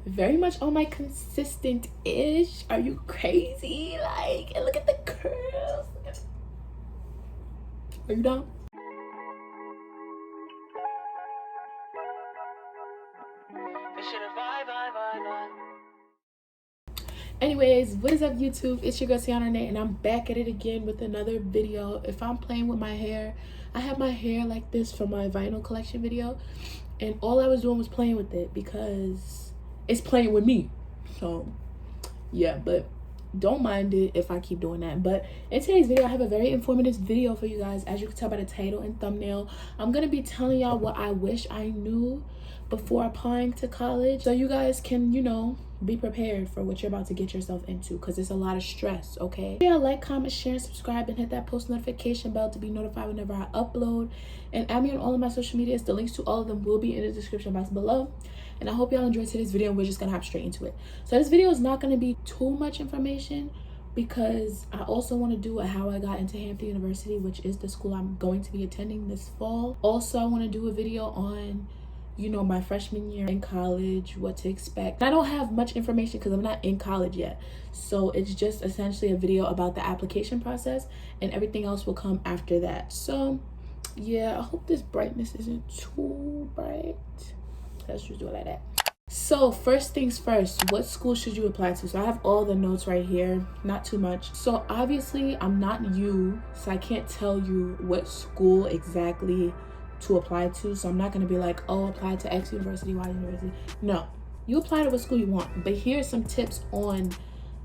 very much on my consistent-ish. Are you crazy? Like, and look at the curls. Are you down? Anyways, what is up YouTube? It's your girl Cianna Renee, and I'm back at it again with another video. If I'm playing with my hair, I have my hair like this from my vinyl collection video, and all I was doing was playing with it because it's playing with me. So yeah, but don't mind it if I keep doing that. But in today's video, I have a very informative video for you guys. As you can tell by the title and thumbnail, I'm gonna be telling y'all what I wish I knew before applying to college, so you guys can, you know, be prepared for what you're about to get yourself into, because it's a lot of stress. Okay, yeah, like, comment, share, and subscribe, and hit that post notification bell to be notified whenever I upload, and add me on all of my social medias. The links to all of them will be in the description box below. And I hope y'all enjoyed today's video, and we're just gonna hop straight into it. So this video is not gonna be too much information, because I also want to do a how I got into Hampton University, which is the school I'm going to be attending this fall. Also, I want to do a video on, you know, my freshman year in college, what to expect. I don't have much information because I'm not in college yet, so it's just essentially a video about the application process, and everything else will come after that. So yeah, I hope this brightness isn't too bright. Let's just do it like that. So first things first, what school should you apply to? So I have all the notes right here, not too much. So obviously I'm not you, so I can't tell you what school exactly to apply to. So I'm not going to be like, oh, apply to X university, Y university. No, you apply to what school you want. But here's some tips on,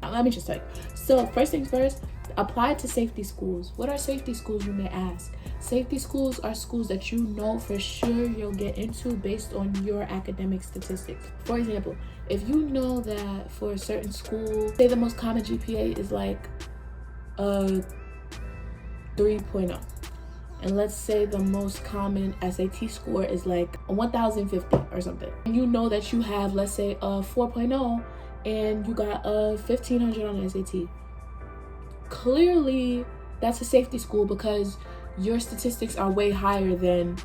let me just tell you. So first things first, apply to safety schools. What are safety schools, you may ask? Safety schools are schools that you know for sure you'll get into based on your academic statistics. For example, if you know that for a certain school, say the most common GPA is like a 3.0. And let's say the most common SAT score is like a 1050 or something. And you know that you have, let's say, a 4.0 and you got a 1500 on the SAT. Clearly, that's a safety school because your statistics are way higher than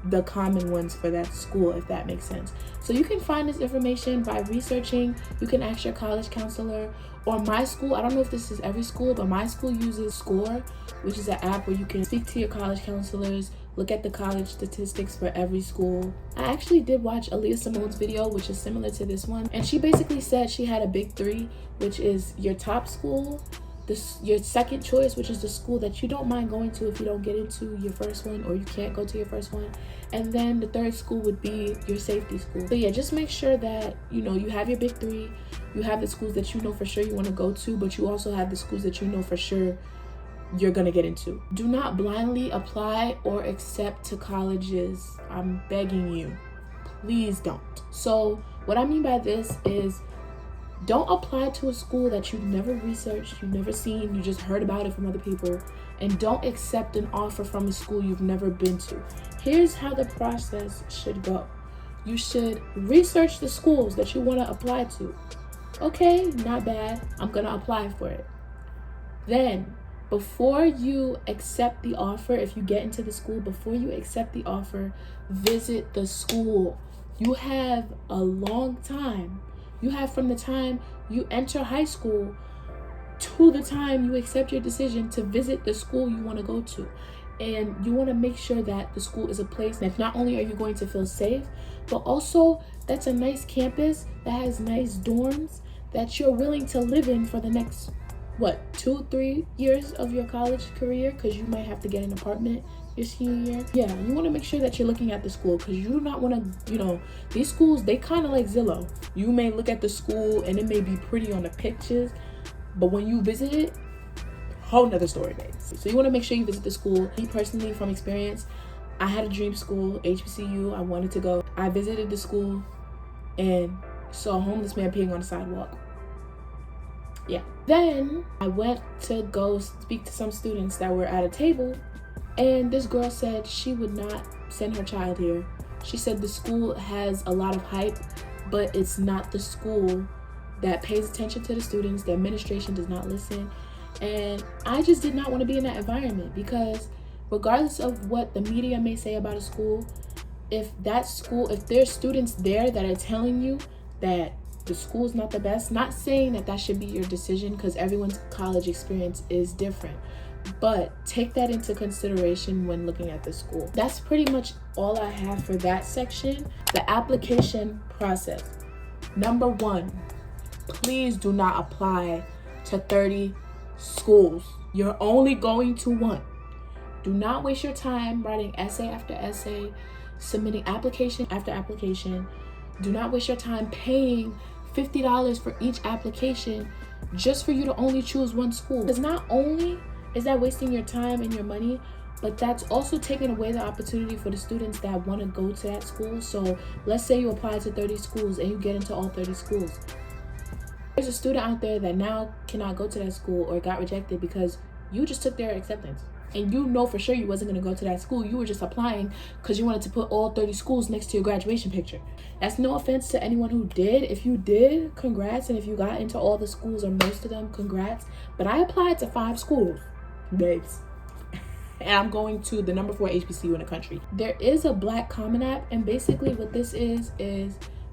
the common ones for that school, if that makes sense. So you can find this information by researching. You can ask your college counselor, or my school. I don't know if this is every school, but my school uses Score, which is an app where you can speak to your college counselors, look at the college statistics for every school. I actually did watch Aaliyah Simone's video, which is similar to this one, and she basically said she had a big three, which is your top school, your second choice, which is the school that you don't mind going to if you don't get into your first one or you can't go to your first one, and then the third school would be your safety school. So yeah, just make sure that, you know, you have your big three, you have the schools that you know for sure you want to go to, but you also have the schools that you know for sure you're gonna get into. Do not blindly apply or accept to colleges. I'm begging you, please don't. So what I mean by this is, don't apply to a school that you've never researched, you've never seen, you just heard about it from other people, and don't accept an offer from a school you've never been to. Here's how the process should go. You should research the schools that you want to apply to. Okay, not bad, I'm gonna apply for it. Then, before you accept the offer, if you get into the school, before you accept the offer, visit the school. You have a long time. You have from the time you enter high school to the time you accept your decision to visit the school you want to go to. And you want to make sure that the school is a place that not only are you going to feel safe, but also that's a nice campus that has nice dorms that you're willing to live in for the next, what, 2-3 years of your college career, because you might have to get an apartment your senior year. Yeah, you want to make sure that you're looking at the school, because you do not want to, you know, these schools, they kind of like Zillow. You may look at the school and it may be pretty on the pictures, but when you visit it, whole nother story, babe. So you want to make sure you visit the school. Me personally, from experience, I had a dream school, HBCU. I wanted to go. I visited the school and saw a homeless man peeing on the sidewalk. Yeah. Then I went to go speak to some students that were at a table, and this girl said she would not send her child here. She said the school has a lot of hype, but it's not the school that pays attention to the students. The administration does not listen. And I just did not want to be in that environment, because regardless of what the media may say about a school, if there's students there that are telling you that the school's not the best. Not saying that should be your decision, because everyone's college experience is different, but take that into consideration when looking at the school. That's pretty much all I have for that section. The application process. Number 1, please do not apply to 30 schools. You're only going to one. Do not waste your time writing essay after essay, submitting application after application. Do not waste your time paying $50 for each application just for you to only choose one school. Because not only is that wasting your time and your money, but that's also taking away the opportunity for the students that want to go to that school. So let's say you apply to 30 schools and you get into all 30 schools. There's a student out there that now cannot go to that school or got rejected because you just took their acceptance. And you know for sure you wasn't going to go to that school. You were just applying because you wanted to put all 30 schools next to your graduation picture. That's no offense to anyone who did. If you did, congrats. And if you got into all the schools or most of them, congrats. But I applied to 5 schools, babes. And I'm going to the number 4 HBCU in the country. There is a Black Common App. And basically what this is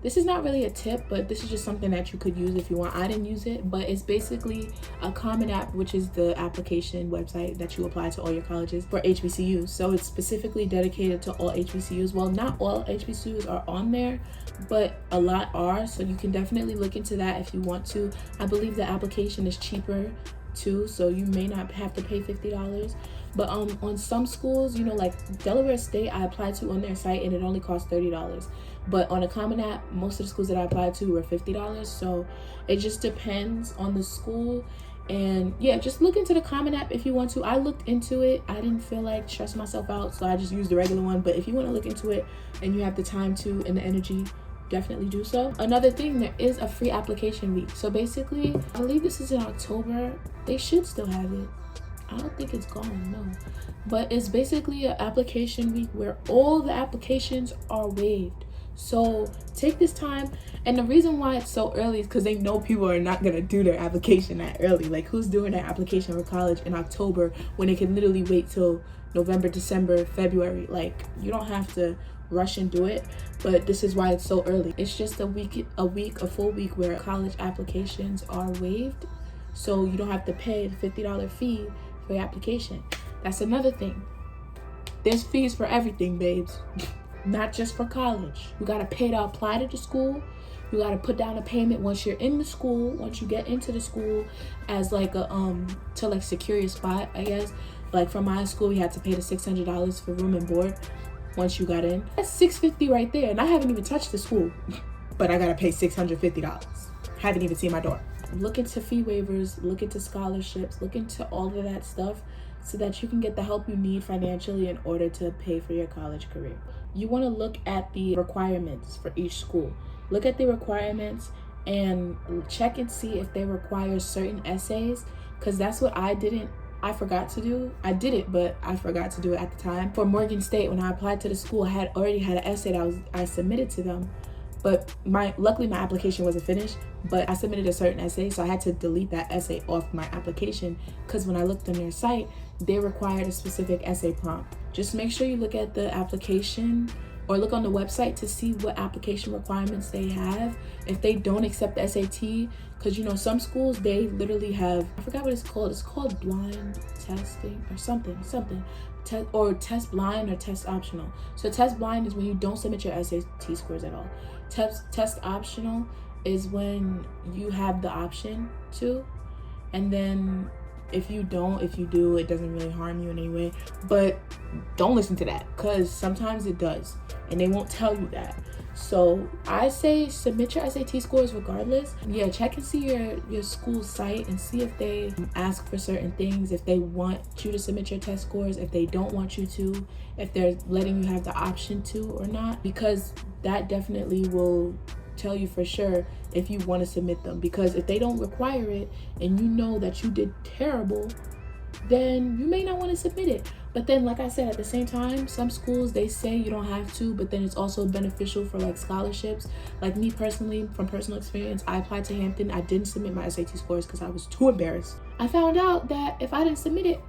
this is not really a tip, but this is just something that you could use if you want. I didn't use it, but it's basically a Common App, which is the application website that you apply to all your colleges for HBCUs. So it's specifically dedicated to all HBCUs. Well, not all HBCUs are on there, but a lot are. So you can definitely look into that if you want to. I believe the application is cheaper too, so you may not have to pay $50. But on some schools, you know, like Delaware State, I applied to on their site and it only cost $30. But on a Common App, most of the schools that I applied to were $50. So it just depends on the school. And yeah, just look into the Common App if you want to. I looked into it. I didn't feel like stressing myself out, so I just used the regular one. But if you want to look into it and you have the time to and the energy, definitely do so. Another thing, there is a free application week. So basically, I believe this is in October. They should still have it. I don't think it's gone, no. But it's basically an application week where all the applications are waived. So take this time. And the reason why it's so early is because they know people are not gonna do their application that early. Like, who's doing their application for college in October when they can literally wait till November, December, February? Like, you don't have to rush and do it, but this is why it's so early. It's just a full week where college applications are waived. So you don't have to pay the $50 fee for your application. That's another thing. There's fees for everything, babes. Not just for college. You gotta pay to apply to the school. You gotta put down a payment once you're in the school, once you get into the school, as like a to like secure your spot, I guess. Like for my school, we had to pay the $600 for room and board once you got in. That's $650 right there, and I haven't even touched the school, but I gotta pay $650. Haven't even seen my door. Look into fee waivers, look into scholarships, look into all of that stuff so that you can get the help you need financially in order to pay for your college career. You want to look at the requirements for each school. Look at the requirements and check and see if they require certain essays, because that's what I forgot to do. I did it, but I forgot to do it at the time. For Morgan State, when I applied to the school, I had already had an essay that I submitted to them. But luckily my application wasn't finished, but I submitted a certain essay, so I had to delete that essay off my application because when I looked on their site, they required a specific essay prompt. Just make sure you look at the application or look on the website to see what application requirements they have. If they don't accept the SAT, because you know some schools, they literally have, I forgot what it's called. It's called blind testing or something. Or test blind or test optional. So test blind is when you don't submit your SAT scores at all. Test optional is when you have the option to, and then if you do, it doesn't really harm you in any way. But don't listen to that, because sometimes it does, and they won't tell you that. So I say submit your SAT scores regardless. Yeah, check and see your school site and see if they ask for certain things, if they want you to submit your test scores, if they don't want you to, if they're letting you have the option to or not, because that definitely will tell you for sure if you want to submit them. Because if they don't require it and you know that you did terrible, then you may not want to submit it. But then, like I said, at the same time, some schools, they say you don't have to, but then it's also beneficial for like scholarships. Like me personally, from personal experience, I applied to Hampton. I didn't submit my SAT scores because I was too embarrassed. I found out that if I didn't submit it,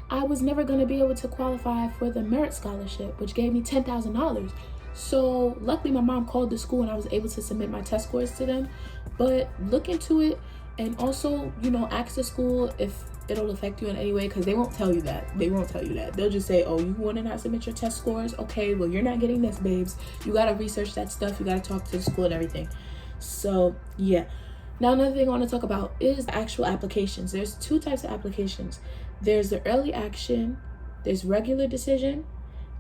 I was never going to be able to qualify for the merit scholarship, which gave me $10,000. So luckily my mom called the school and I was able to submit my test scores to them. But look into it, and also, you know, ask the school if it'll affect you in any way, because they won't tell you that. They'll just say, oh, you want to not submit your test scores? Okay, well, you're not getting this, babes. You got to research that stuff. You got to talk to the school and everything. So yeah. Now, another thing I want to talk about is actual applications. There's two types of applications. There's the early action, there's regular decision,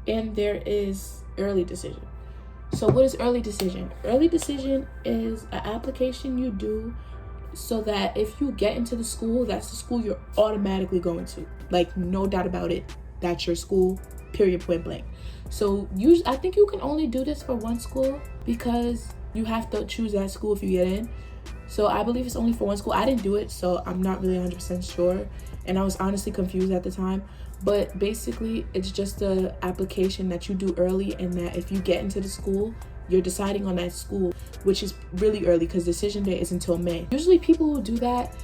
and there is early decision. So what is early decision? Early decision is an application you do so that if you get into the school, that's the school you're automatically going to. Like, no doubt about it, that's your school, period, point blank. So usually, I think you can only do this for one school because you have to choose that school if you get in. So I believe it's only for one school. I didn't do it, so I'm not really 100% sure. And I was honestly confused at the time. But basically, it's just an application that you do early, and that if you get into the school, you're deciding on that school, which is really early because decision day is until May. Usually people who do that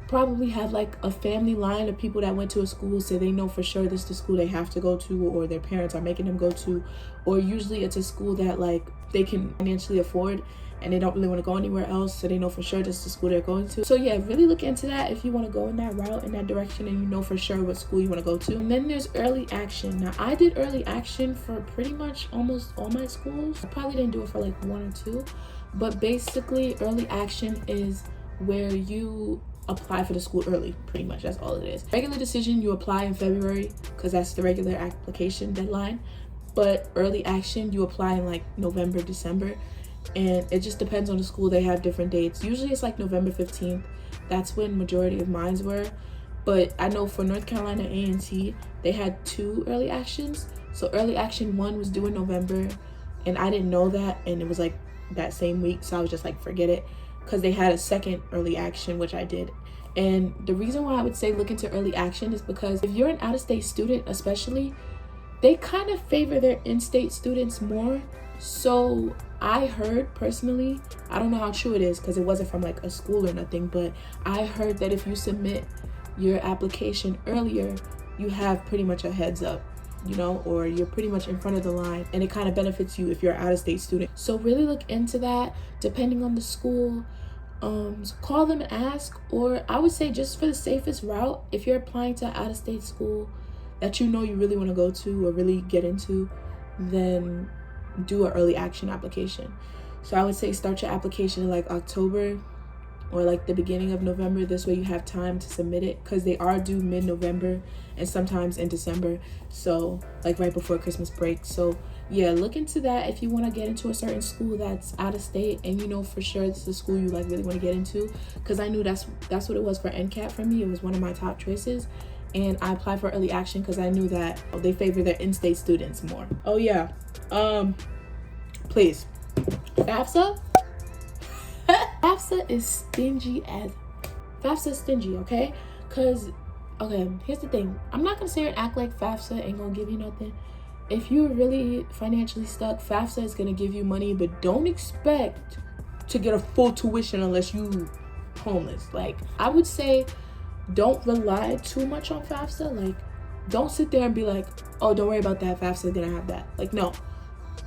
probably have like a family line of people that went to a school, so they know for sure this is the school they have to go to, or their parents are making them go to, or usually it's a school that like they can financially afford and they don't really want to go anywhere else, so they know for sure this is the school they're going to. So yeah, really look into that if you want to go in that route, in that direction, and you know for sure what school you want to go to. And then there's early action. Now, I did early action for pretty much almost all my schools. I probably didn't do it for like one or two, but basically early action is where you apply for the school early. Pretty much that's all it is. Regular decision, you apply in February because that's the regular application deadline, but early action you apply in like November, December, and it just depends on the school. They have different dates. Usually it's like November 15th. That's when majority of mines were, but I know for North Carolina A&T they had two early actions. So early action 1 was due in November, and I didn't know that, and it was like that same week, so I was just like, forget it, because they had a second early action, which I did. And the reason why I would say look into early action is because if you're an out-of-state student especially, they kind of favor their in-state students more. So I heard personally, I don't know how true it is because it wasn't from like a school or nothing, but I heard that if you submit your application earlier, you have pretty much a heads up, you know, or you're pretty much in front of the line, and it kind of benefits you if you're an out-of-state student. So really look into that depending on the school. Call them and ask, or I would say just for the safest route, if you're applying to an out-of-state school that you know you really want to go to or really get into, then do an early action application. So I would say start your application in like October or like the beginning of November. This way you have time to submit it, because they are due mid-November and sometimes in December, so like right before Christmas break. So yeah, look into that if you want to get into a certain school that's out of state and you know for sure this is a school you like really want to get into, because I knew that's what it was for NCAT for me. It was one of my top choices, and I applied for early action because I knew that they favor their in-state students more. Oh yeah, please, FAFSA FAFSA is stingy as FAFSA is stingy, okay? Because, okay, here's the thing. I'm not gonna sit here and act like FAFSA ain't gonna give you nothing. If you're really financially stuck, FAFSA is gonna give you money, but don't expect to get a full tuition unless you homeless. Like, I would say don't rely too much on FAFSA. Like, don't sit there and be like, oh, don't worry about that, FAFSA didn't have that. Like, no.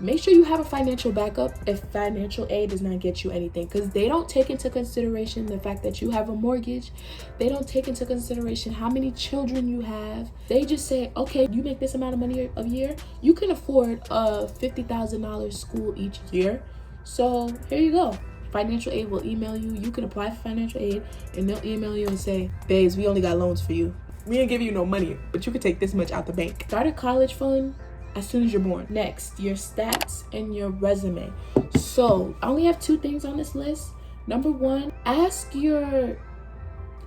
Make sure you have a financial backup if financial aid does not get you anything, because they don't take into consideration the fact that you have a mortgage. They don't take into consideration how many children you have. They just say, okay, you make this amount of money a year, you can afford a $50,000 school each year, so here you go. Financial aid will email you. You can apply for financial aid and they'll email you and say, babes, we only got loans for you. We ain't giving you no money, but you can take this much out the bank. Start a college fund as soon as you're born. Next, your stats and your resume. So I only have 2 things on this list. Number 1, ask your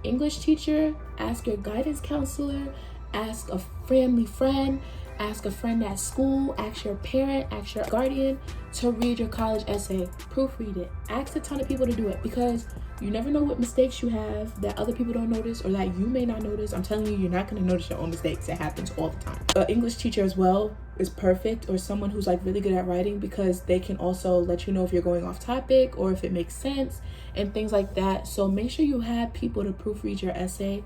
English teacher, ask your guidance counselor, ask a family friend, ask a friend at school, ask your parent, ask your guardian to read your college essay. Proofread it. Ask a ton of people to do it, because you never know what mistakes you have that other people don't notice or that you may not notice. I'm telling you, you're not going to notice your own mistakes. It happens all the time. An English teacher as well is perfect, or someone who's like really good at writing, because they can also let you know if you're going off topic or if it makes sense and things like that. So make sure you have people to proofread your essay.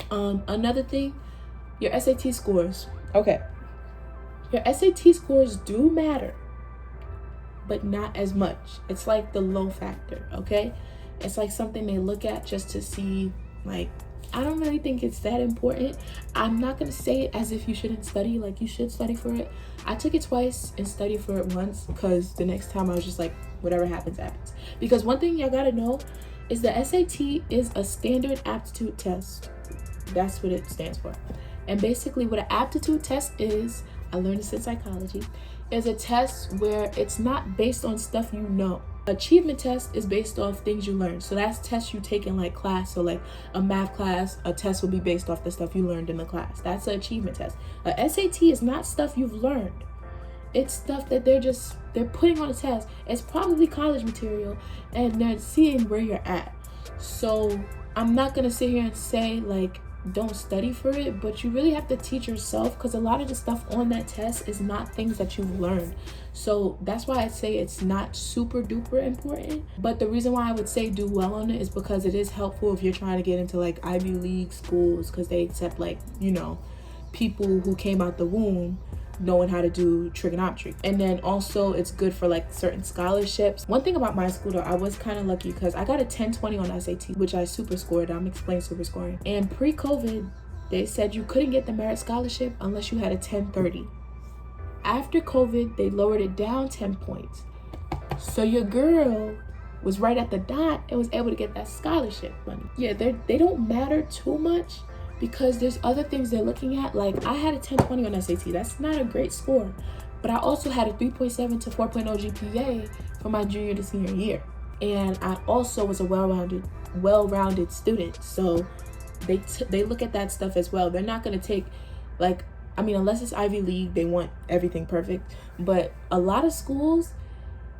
Another thing, your SAT scores. Okay. Your SAT scores do matter, but not as much. It's like the low factor, okay? It's like something they look at just to see, like, I don't really think it's that important. I'm not gonna say it as if you shouldn't study, like you should study for it. I took it twice and studied for it once, because the next time I was just like, whatever happens, happens. Because one thing y'all gotta know is the SAT is a standard aptitude test. That's what it stands for. And basically what an aptitude test is, I learned this in psychology, is a test where it's not based on stuff you know. Achievement test is based off things you learn. So that's tests you take in like class. So like a math class, a test will be based off the stuff you learned in the class. That's an achievement test. A SAT is not stuff you've learned. It's stuff that they're putting on a test. It's probably college material and they're seeing where you're at. So I'm not gonna sit here and say like, don't study for it, but you really have to teach yourself, because a lot of the stuff on that test is not things that you've learned. So that's why I say it's not super duper important. But the reason why I would say do well on it is because it is helpful if you're trying to get into like Ivy League schools, because they accept like, you know, people who came out the womb knowing how to do trigonometry. And then also it's good for like certain scholarships. One thing about my school though, I was kind of lucky because I got a 1020 on SAT, which I super scored. I'm explaining super scoring. And pre-COVID, they said you couldn't get the merit scholarship unless you had a 1030. After COVID, they lowered it down 10 points. So your girl was right at the dot and was able to get that scholarship money. Yeah, they don't matter too much, because there's other things they're looking at. Like I had a 1020 on SAT. That's not a great score, but I also had a 3.7 to 4.0 GPA for my junior to senior year. And I also was a well-rounded student. So they look at that stuff as well. They're not gonna take like, I mean, unless it's Ivy League, they want everything perfect. But a lot of schools,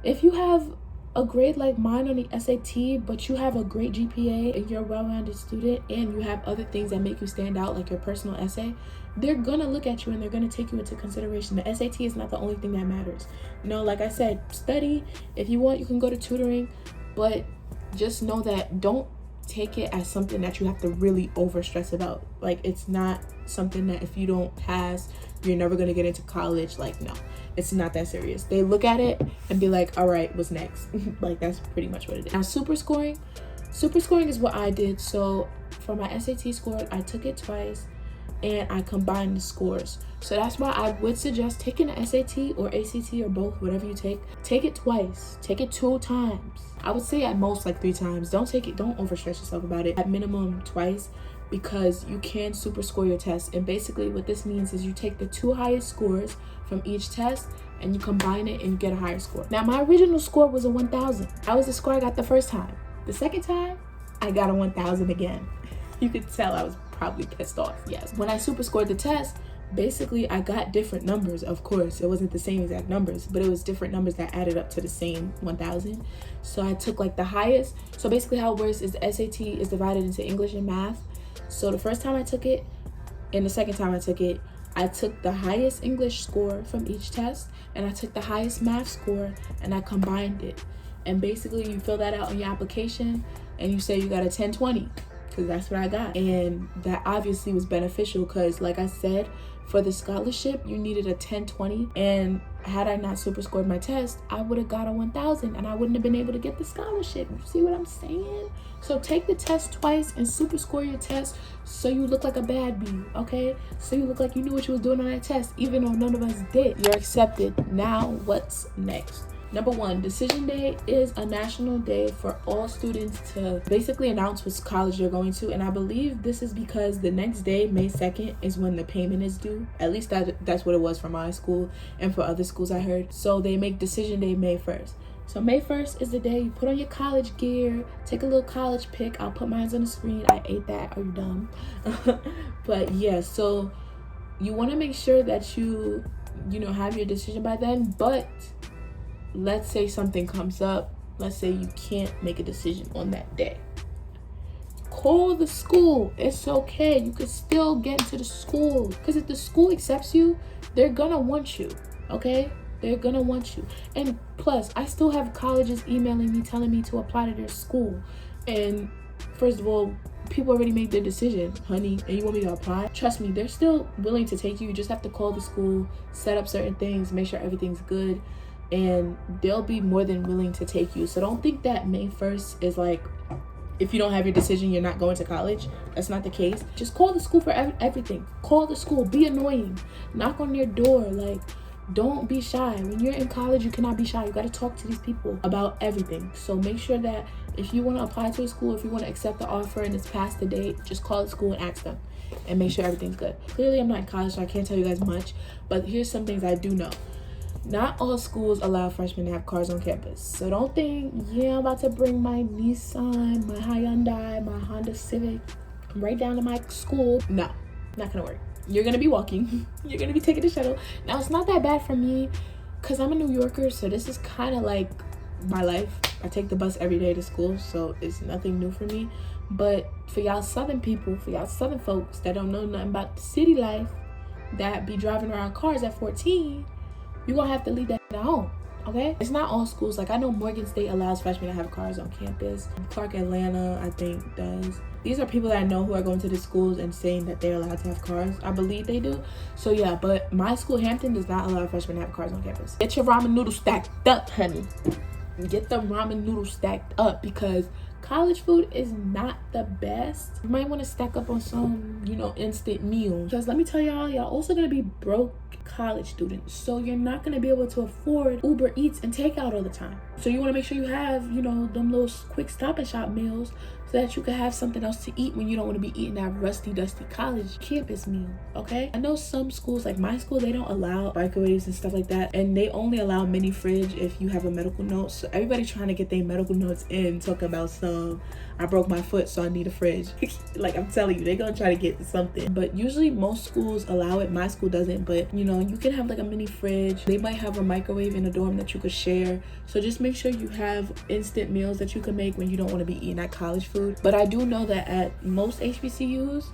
if you have a grade like mine on the SAT, but you have a great GPA and you're a well-rounded student and you have other things that make you stand out, like your personal essay, they're gonna look at you and they're gonna take you into consideration. The SAT is not the only thing that matters. You know, like I said, study. If you want, you can go to tutoring, but just know that don't take it as something that you have to really over stress about. Like it's not something that if you don't pass, you're never gonna get into college. Like no, it's not that serious. They look at it and be like, all right, what's next? Like that's pretty much what it is. Now super scoring is what I did. So for my SAT score, I took it twice and I combined the scores. So that's why I would suggest taking the SAT or ACT or both, whatever you take it twice, take it 2 times. I would say at most like 3 times. Don't overstress yourself about it. At minimum twice, because you can super score your test. And basically what this means is you take the 2 highest scores from each test and you combine it and you get a higher score. Now my original score was a 1000. That was the score I got the first time. The second time, I got a 1000 again. You could tell I was probably pissed off, yes. When I super scored the test, basically I got different numbers. Of course, it wasn't the same exact numbers, but it was different numbers that added up to the same 1000. So I took like the highest. So basically how it works is the SAT is divided into English and math. So the first time I took it and the second time I took it, I took the highest English score from each test and I took the highest math score and I combined it. And basically you fill that out on your application and you say you got a 1020, because that's what I got. And that obviously was beneficial because like I said, for the scholarship, you needed a 1020. And had I not super scored my test, I would have got a 1000 and I wouldn't have been able to get the scholarship. You see what I'm saying? So take the test twice and super score your test so you look like a bad bee, okay? So you look like you knew what you was doing on that test, even though none of us did. You're accepted. Now what's next? Number 1, Decision Day is a national day for all students to basically announce which college they're going to. And I believe this is because the next day, May 2nd, is when the payment is due. At least that's what it was for my school and for other schools I heard. So they make Decision Day May 1st. So May 1st is the day you put on your college gear, take a little college pic. I'll put mine on the screen. I ate that. Are you dumb? But yeah, so you want to make sure that you have your decision by then. But let's say something comes up. Let's say you can't make a decision on that day. Call the school. It's okay. You could still get into the school. Because if the school accepts you, they're gonna want you. Okay? They're gonna want you. And plus, I still have colleges emailing me telling me to apply to their school. And first of all, people already made their decision, honey, and you want me to apply? Trust me, they're still willing to take you. You just have to call the school, set up certain things, make sure everything's good. and they'll be more than willing to take you. So don't think that May 1st is like, if you don't have your decision, you're not going to college. That's not the case. Just call the school for everything. Call the school. Be annoying. Knock on their door. Like, don't be shy. When you're in college, you cannot be shy. You got to talk to these people about everything. So make sure that if you want to apply to a school, if you want to accept the offer and it's past the date, just call the school and ask them and make sure everything's good. Clearly, I'm not in college, so I can't tell you guys much. But here's some things I do know. Not all schools allow freshmen to have cars on campus. So don't think, yeah, I'm about to bring my Nissan, my Hyundai, my Honda Civic right down to my school. No, not gonna work. You're gonna be walking. You're gonna be taking the shuttle. Now, it's not that bad for me because I'm a New Yorker, so this is kind of like my life. I take the bus every day to school, so it's nothing new for me. But for y'all Southern people, for y'all Southern folks that don't know nothing about the city life, that be driving around cars at 14, you're gonna have to leave that at home, okay? It's not all schools. Like, I know Morgan State allows freshmen to have cars on campus. Clark Atlanta, I think, does. These are people that I know who are going to the schools and saying that they're allowed to have cars. I believe they do. So yeah, but my school, Hampton, does not allow freshmen to have cars on campus. Get your ramen noodles stacked up, honey. Get the ramen noodles stacked up because college food is not the best. You might want to stack up on some, instant meals. Because let me tell y'all also gonna be broke college students. So you're not gonna be able to afford Uber Eats and takeout all the time. So you want to make sure you have, them little quick stop and shop meals so that you can have something else to eat when you don't want to be eating that rusty, dusty college campus meal, okay? I know some schools, like my school, they don't allow microwaves and stuff like that. And they only allow mini fridge if you have a medical note. So everybody trying to get their medical notes in, talking about I broke my foot, so I need a fridge. Like, I'm telling you, they're gonna try to get something. But usually most schools allow it. My school doesn't, but you can have like a mini fridge. They might have a microwave in a dorm that you could share. So just make sure you have instant meals that you can make when you don't want to be eating that college food. But I do know that at most HBCUs,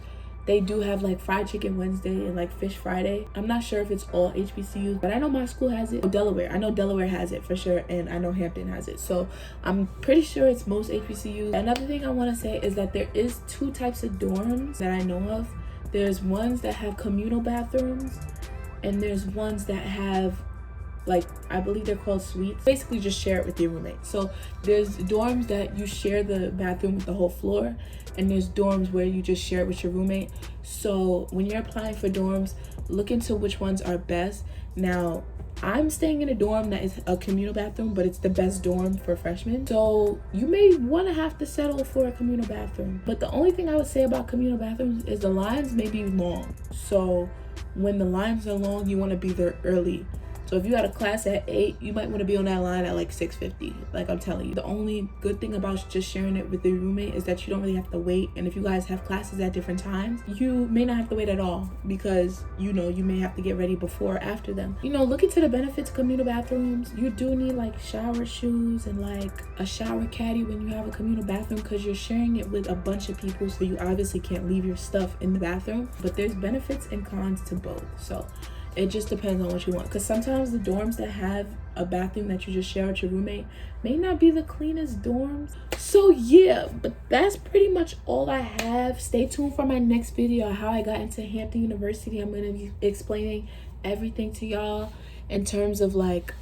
they do have like fried chicken Wednesday and like fish Friday. I'm not sure if it's all HBCUs, but I know my school has it. Delaware, I know Delaware has it for sure, and I know Hampton has it. So I'm pretty sure it's most HBCUs. Another thing I want to say is that there is 2 types of dorms that I know of. There's ones that have communal bathrooms, and there's ones that have, like, I believe they're called suites. Basically just share it with your roommate. So there's dorms that you share the bathroom with the whole floor, and there's dorms where you just share it with your roommate. So when you're applying for dorms, look into which ones are best. Now, I'm staying in a dorm that is a communal bathroom, but it's the best dorm for freshmen. So you may want to have to settle for a communal bathroom. But the only thing I would say about communal bathrooms is the lines may be long. So when the lines are long, you want to be there early. So if you had a class at 8, you might want to be on that line at like 6:50. Like, I'm telling you, the only good thing about just sharing it with your roommate is that you don't really have to wait. And if you guys have classes at different times, you may not have to wait at all because, you may have to get ready before or after them. Look into the benefits of communal bathrooms. You do need like shower shoes and like a shower caddy when you have a communal bathroom because you're sharing it with a bunch of people. So you obviously can't leave your stuff in the bathroom. But there's benefits and cons to both. So it just depends on what you want, because sometimes the dorms that have a bathroom that you just share with your roommate may not be the cleanest dorms. So yeah, but that's pretty much all I have. Stay tuned for my next video on how I got into Hampton University. I'm going to be explaining everything to y'all in terms of like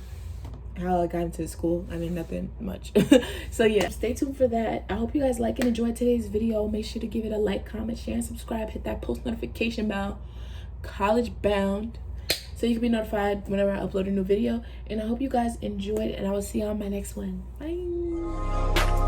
how I got into the school. I mean, nothing much. So yeah, stay tuned for that. I hope you guys like and enjoyed today's video. Make sure to give it a like, comment, share, and subscribe. Hit that post notification bell. College bound, so you can be notified whenever I upload a new video. And I hope you guys enjoyed, and I will see you on my next one. Bye.